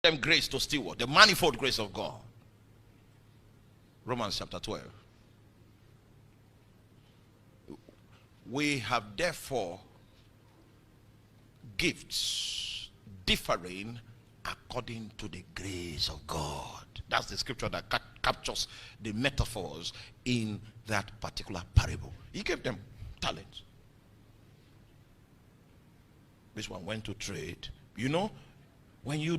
them grace to steward the manifold grace of God. Romans chapter 12. We have therefore gifts differing according to the grace of God. That's the scripture that captures the metaphors in that particular parable. He gave them talents. This one went to trade. You know, when you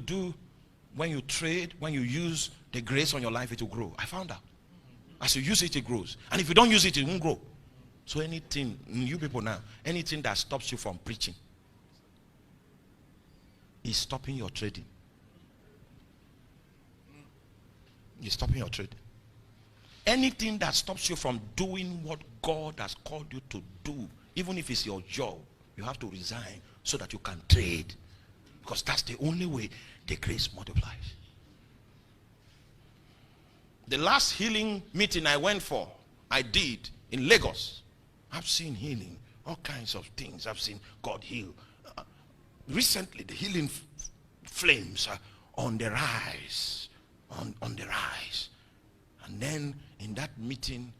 trade, when you use the grace on your life, it will grow. I found out. As you use it, it grows. And if you don't use it, it won't grow. So anything, you people now, anything that stops you from preaching is stopping your trading. Is stopping your trading. Anything that stops you from doing what God has called you to do, even if it's your job, you have to resign so that you can trade. Because that's the only way the grace multiplies. The last healing meeting I did in Lagos. I've seen healing, all kinds of things. I've seen God heal. Recently, the healing flames are on the rise. On the rise. And then in that meeting,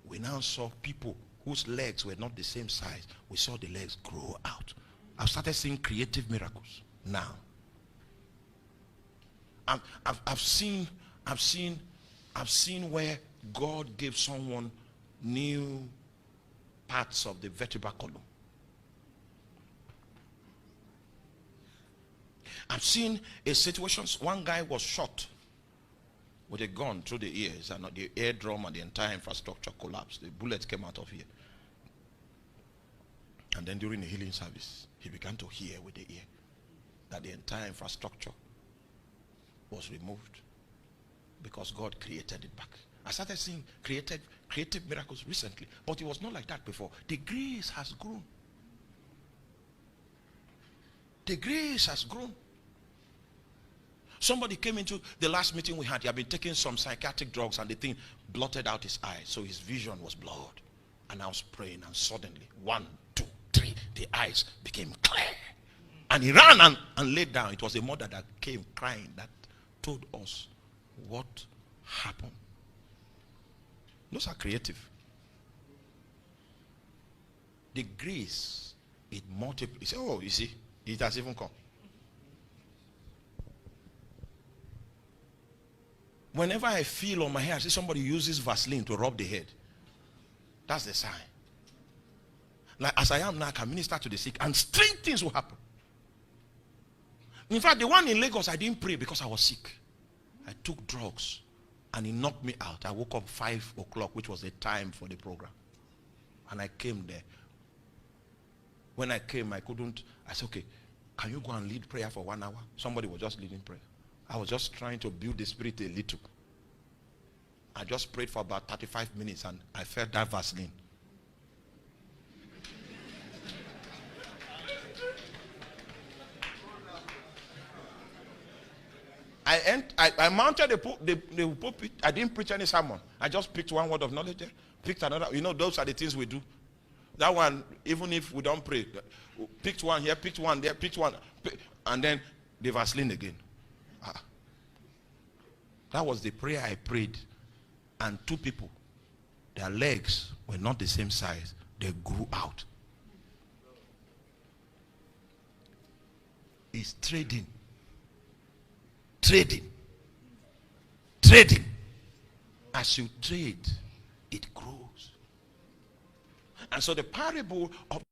we now saw people whose legs were not the same size. We saw the legs grow out. I've started seeing creative miracles now. I've seen where God gave someone new parts of the vertebral column. I've seen a situation, one guy was shot with a gun through the ears, and the eardrum and the entire infrastructure collapsed. The bullet came out of here. And then during the healing service, he began to hear with the ear that the entire infrastructure was removed because God created it back. I started seeing creative miracles recently, but it was not like that before. The grace has grown. The grace has grown. Somebody came into the last meeting we had. He had been taking some psychiatric drugs and the thing blotted out his eyes, so his vision was blurred. And I was praying, and suddenly 1, 2, 3, the eyes became clear. And he ran and laid down. It was a mother that came crying that told us what happened. Those are creative. The grace, it multiplies. Oh, you see, it has even come. Whenever I feel on my hair, I see somebody uses Vaseline to rub the head. That's the sign. Like as I am now, I can minister to the sick and strange things will happen. In fact, the one in Lagos, I didn't pray because I was sick. I took drugs and it knocked me out. I woke up 5 o'clock, which was the time for the program. And I came there. When I came, I said, okay, can you go and lead prayer for 1 hour? Somebody was just leading prayer. I was just trying to build the spirit a little. I just prayed for about 35 minutes and I felt that Vaseline. I mounted the pulpit. I didn't preach any sermon. I just picked one word of knowledge there, picked another. You know, those are the things we do. That one, even if we don't pray, picked one here, picked one there, picked one, and then the Vaseline again. That was the prayer I prayed. And 2 people, their legs were not the same size. They grew out. It's trading. Trading. Trading. As you trade, it grows. And so the parable of